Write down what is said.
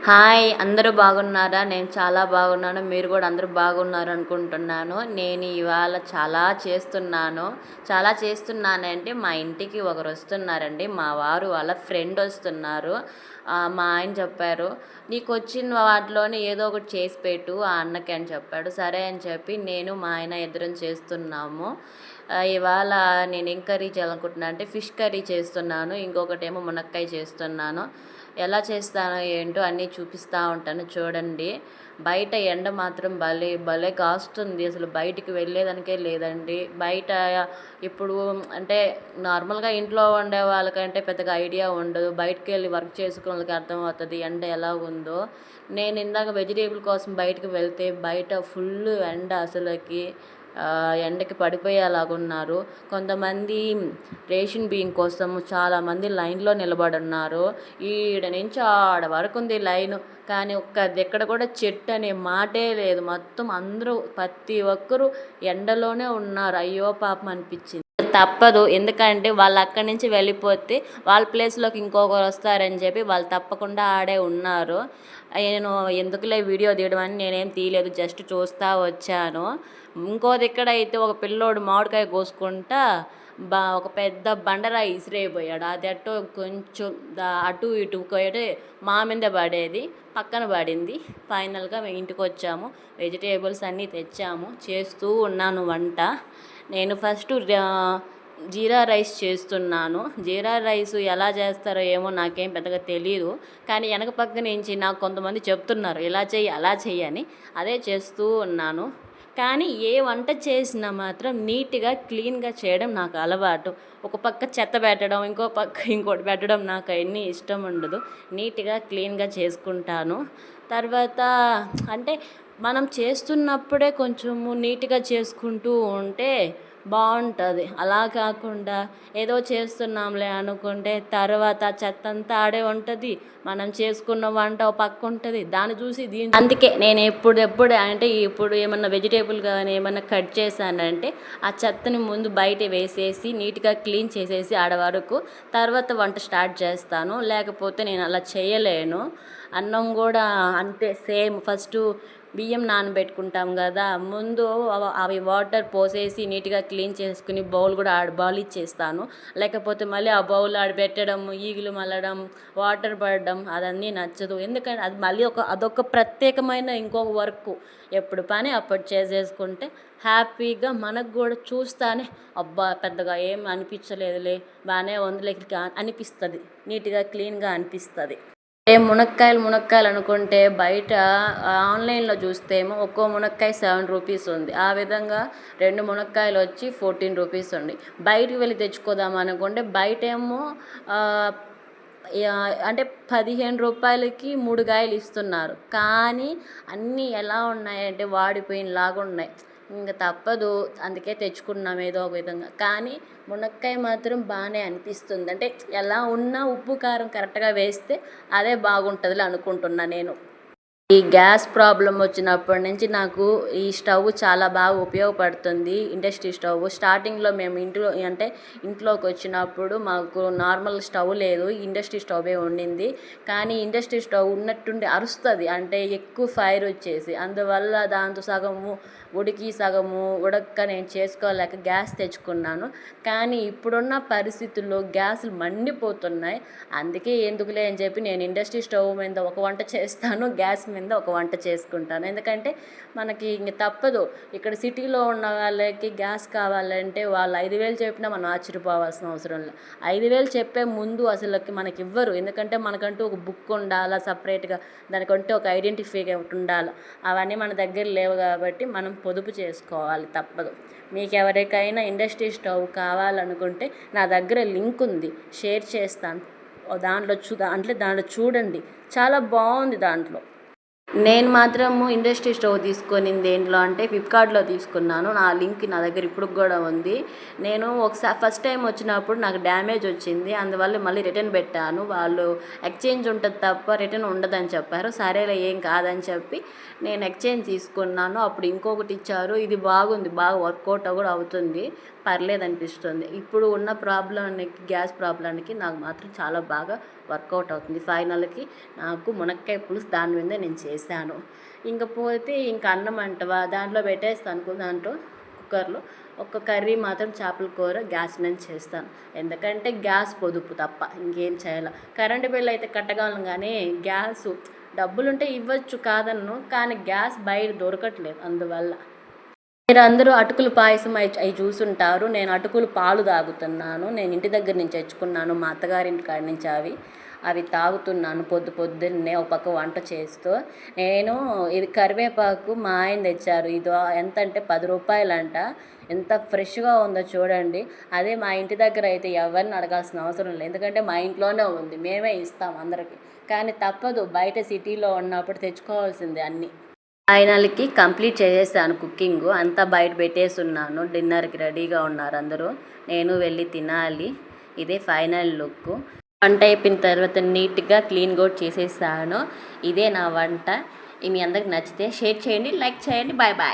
Hi! అందరూ బాగున్నారా? నేను చాలా బాగున్నాను. మీరు కూడా అందరూ బాగున్నారు అనుకుంటున్నాను. నేను ఇవాళ చాలా చేస్తున్నానంటే మా ఇంటికి ఒకరొస్తున్నారండి. మా వారు వాళ్ళ ఫ్రెండ్ వస్తున్నారు. మా ఆయన చెప్పారు, "నీకొచ్చిన వాటిలోనే ఏదో ఒకటి చేసి పెట్టు ఆ అన్నకి" అని చెప్పాడు. సరే అని చెప్పి నేను, మా ఆయన ఇద్దరం చేస్తున్నాము. ఇవాళ నేనేం కర్రీ చేయాలనుకుంటున్నా అంటే ఫిష్ కర్రీ చేస్తున్నాను. ఇంకొకటేమో మునక్కాయ చేస్తున్నాను. ఎలా చేస్తానో ఏంటో అన్నీ చూపిస్తూ ఉంటాను చూడండి. బయట ఎండ మాత్రం భలే భలే కాస్తుంది. అసలు బయటికి వెళ్ళేదానికే లేదండి. బయట ఇప్పుడు అంటే నార్మల్‌గా ఇంట్లో ఉండే వాళ్ళకంటే పెద్దగా ఐడియా ఉండదు. బయటికెళ్ళి వర్క్ చేసుకునే వాళ్ళకి అర్థమవుతది ఎండ ఎలా ఉందో. నేను ఇందాక వెజిటేబుల్ కోసం బయటికి వెళ్తే బయట ఫుల్లు ఎండ అసలకి. ఎండకి పడిపోయేలాగున్నారు. కొంతమంది రేషన్ బియ్యం కోసం చాలామంది లైన్‌లో నిలబడున్నారు. ఈడ నుంచి ఆడ వరకుంది లైను. కానీ ఎక్కడ కూడా చెట్టు అనే మాటే లేదు. మొత్తం అందరూ ప్రతి ఒక్కరు ఎండలోనే ఉన్నారు. అయ్యో పాపం అనిపించింది. తప్పదు. ఎందుకంటే వాళ్ళు అక్కడి నుంచి వెళ్ళిపోతే వాళ్ళ ప్లేస్‌లోకి ఇంకొకరు వస్తారని చెప్పి వాళ్ళు తప్పకుండా ఆడే ఉన్నారు. నేను ఎందుకులే వీడియో తీయడం అని నేనేం తీయలేదు. జస్ట్ చూస్తా వచ్చాను. ఇంకో దిక్కడైతే ఒక పిల్లోడు మామిడికాయ కోసుకుంటా ఒక పెద్ద బండరాయి ఇసిరైపోయాడు. అది ఎట్టో కొంచెం అటు ఇటు పోయి మా మీద పడేది పక్కన పడింది. ఫైనల్‌గా మేము ఇంటికొచ్చాము. వెజిటేబుల్స్ అన్నీ తెచ్చాము. చేస్తూ ఉన్నాను వంట. నేను ఫస్టు జీరా రైస్ చేస్తున్నాను. జీరా రైస్ ఎలా చేస్తారో ఏమో నాకేం పెద్దగా తెలీదు. కానీ వెనక పక్క నుంచి నాకు కొంతమంది చెప్తున్నారు, ఇలా చెయ్యి, అలా చెయ్యి అని. అదే చేస్తూ ఉన్నాను. కానీ ఏ వంట చేసినా మాత్రం నీట్‌గా, క్లీన్‌గా చేయడం నాకు అలవాటు. ఒక పక్క చెత్త పెట్టడం, ఇంకో పక్క ఇంకోటి పెట్టడం నాకు అయన్నీ ఇష్టం ఉండదు. నీట్‌గా, క్లీన్‌గా చేసుకుంటాను. తర్వాత అంటే మనం చేస్తున్నప్పుడే కొంచెము నీట్‌గా చేసుకుంటూ ఉంటే బాగుంటుంది. అలా కాకుండా ఏదో చేస్తున్నాంలే అనుకుంటే తర్వాత చెత్తంతా ఆడే ఉంటుంది. మనం చేసుకున్న వంట ఒక పక్క ఉంటుంది. దాన్ని చూసి అందుకే నేను ఎప్పుడెప్పుడు అంటే ఇప్పుడు ఏమన్నా వెజిటేబుల్ కానీ ఏమన్నా కట్ చేశానంటే ఆ చెత్తని ముందు బయట వేసేసి నీట్‌గా క్లీన్ చేసేసి ఆడ వరకు తర్వాత వంట స్టార్ట్ చేస్తాను. లేకపోతే నేను అలా చేయలేను. అన్నం కూడా అంతే సేమ్. ఫస్టు బియ్యం నానబెట్టుకుంటాం కదా, ముందు అవి వాటర్ పోసేసి నీట్‌గా క్లీన్ చేసుకుని బౌల్ కూడా బౌల్ ఇచ్చేస్తాను. లేకపోతే మళ్ళీ ఆ బౌల్ ఆడ పెట్టడం, ఈగలు మల్లడం, వాటర్ పడడం అదన్నీ నచ్చదు. ఎందుకంటే అది మళ్ళీ అదొక ప్రత్యేకమైన ఇంకొక వర్కు. ఎప్పుడు పని అప్పుడు చేసేసుకుంటే హ్యాపీగా మనకు కూడా చూస్తానే అబ్బా పెద్దగా ఏం అనిపించలేదులే, బాగానే ఉందిలే అనిపిస్తుంది. నీట్‌గా క్లీన్‌గా అనిపిస్తుంది. మునక్కాయలు అనుకుంటే బయట ఆన్లైన్లో చూస్తే ఏమో ఒక్కో మునక్కాయ 7 రూపీస్ ఉంది. ఆ విధంగా 2 మునక్కాయలు వచ్చి 14 రూపీస్ ఉంది. బయటికి వెళ్ళి తెచ్చుకోదాం అనుకుంటే బయటేమో అంటే 15 రూపాయలకి 3 కాయలు ఇస్తున్నారు. కానీ అన్నీ ఎలా ఉన్నాయంటే వాడిపోయినలాగా ఉన్నాయి. ఇంక తప్పదు, అందుకే తెచ్చుకున్నాం ఏదో ఒక విధంగా. కానీ మునక్కాయ మాత్రం బాగానే అనిపిస్తుంది. అంటే ఎలా ఉన్నా ఉప్పు కారం కరెక్ట్గా వేస్తే అదే బాగుంటుందిలే అనుకుంటున్నా నేను. ఈ గ్యాస్ ప్రాబ్లం వచ్చినప్పటి నుంచి నాకు ఈ స్టవ్ చాలా బాగా ఉపయోగపడుతుంది. Industry stove. స్టార్టింగ్‌లో మేము ఇంట్లోకి వచ్చినప్పుడు మాకు నార్మల్ స్టవ్ లేదు. ఇండస్ట్రీ స్టవ్వే ఉండింది. కానీ ఇండస్ట్రీ స్టవ్ ఉన్నట్టుండి అరుస్తుంది. అంటే ఎక్కువ ఫైర్ వచ్చేసి. అందువల్ల దాంతో సగము ఉడికి సగము ఉడక్క నేను చేసుకోలేక గ్యాస్ తెచ్చుకున్నాను. కానీ ఇప్పుడున్న పరిస్థితుల్లో గ్యాసులు మండిపోతున్నాయి. అందుకే ఎందుకులే అని చెప్పి నేను ఇండస్ట్రీ స్టవ్ మీద ఒక వంట చేస్తాను. గ్యాస్ మీద ఒక వంట చేసుకుంటాను. ఎందుకంటే మనకి ఇంక తప్పదు. ఇక్కడ సిటీలో ఉన్న వాళ్ళకి గ్యాస్ కావాలంటే వాళ్ళు 5,000 చెప్పినా మనం ఆశ్చర్యపోవాల్సిన అవసరం లేదు. 5,000 చెప్పే ముందు అసలుకి మనకి ఇవ్వరు. ఎందుకంటే మనకంటూ ఒక బుక్ ఉండాలా సపరేట్గా, దానికంటూ ఒక ఐడెంటిఫికేట్ ఉండాలి. అవన్నీ మన దగ్గర లేవు కాబట్టి మనం పొదుపు చేసుకోవాలి, తప్పదు. మీకు ఎవరికైనా ఇండస్ట్రీ స్టవ్ కావాలనుకుంటే నా దగ్గర లింక్ ఉంది, షేర్ చేస్తాను. దాంట్లో చూడండి, చాలా బాగుంది దాంట్లో. నేను మాత్రము ఇండస్ట్రీ స్టవ్ తీసుకునింది దేంట్లో అంటే ఫ్లిప్కార్ట్లో తీసుకున్నాను. నా లింక్ నా దగ్గర ఇప్పుడు కూడా ఉంది. నేను ఒకసారి ఫస్ట్ టైం వచ్చినప్పుడు నాకు డ్యామేజ్ వచ్చింది. అందువల్ల మళ్ళీ రిటర్న్ పెట్టాను. వాళ్ళు ఎక్స్చేంజ్ ఉంటుంది తప్ప రిటర్న్ ఉండదని చెప్పారు. సరేలే ఏం కాదని చెప్పి నేను ఎక్స్చేంజ్ తీసుకున్నాను. అప్పుడు ఇంకొకటి ఇచ్చారు. ఇది బాగుంది, బాగా వర్కౌట్ కూడా అవుతుంది. పర్లేదనిపిస్తుంది. ఇప్పుడు ఉన్న ప్రాబ్లమ్‌కి గ్యాస్ ప్రాబ్లమ్‌కి నాకు మాత్రం చాలా బాగా వర్కౌట్ అవుతుంది. ఫైనల్‌కి నాకు మునక్కాయ పులుసు దాని మీదే నేను చేశాను. ఇంక పోతే ఇంక అన్నం అంటవా దాంట్లో పెట్టేస్తాను దాంట్లో కుక్కర్‌లో. ఒక కర్రీ మాత్రం చేపల కూర గ్యాస్ మీద చేస్తాను. ఎందుకంటే గ్యాస్ పొదుపు తప్ప ఇంకేం చేయాల. కరెంటు బిల్ అయితే కట్టగలను గానీ గ్యాసు డబ్బులుంటే ఇవ్వచ్చు కాదనను. కానీ గ్యాస్ బయట దొరకట్లేదు అందువల్ల. మీరందరూ అటుకులు పాయసం అయి చూసుంటారు. నేను అటుకులు పాలు తాగుతున్నాను. నేను ఇంటి దగ్గర నుంచి తెచ్చుకున్నాను. మా అత్తగారింటి కాడ నుంచి అవి తాగుతున్నాను పొద్దున్నే ఒక పక్క వంట చేస్తూ. నేను ఇది కరివేపాకు మా ఆయన తెచ్చారు. ఇది ఎంతంటే ₹10 ఎంత ఫ్రెష్‌గా ఉందో చూడండి. అదే మా ఇంటి దగ్గర అయితే ఎవరిని అడగాల్సిన అవసరం లేదు. ఎందుకంటే మా ఇంట్లోనే ఉంది. మేమే ఇస్తాం అందరికి. కానీ తప్పదు బయట సిటీలో ఉన్నప్పుడు తెచ్చుకోవాల్సిందే అన్నీ. ఫైనల్‌కి కంప్లీట్ చేసేసాను కుకింగు. అంతా బయట పెట్టేసున్నాను. డిన్నర్‌కి రెడీగా ఉన్నారు అందరూ. నేను వెళ్ళి తినాలి. ఇదే ఫైనల్ లుక్కు. వంట అయిపోయిన తర్వాత నీట్‌గా క్లీన్ కూడా చేసేసాను. ఇదే నా వంట. మీ అందరికి నచ్చితే షేర్ చేయండి, లైక్ చేయండి. Bye bye.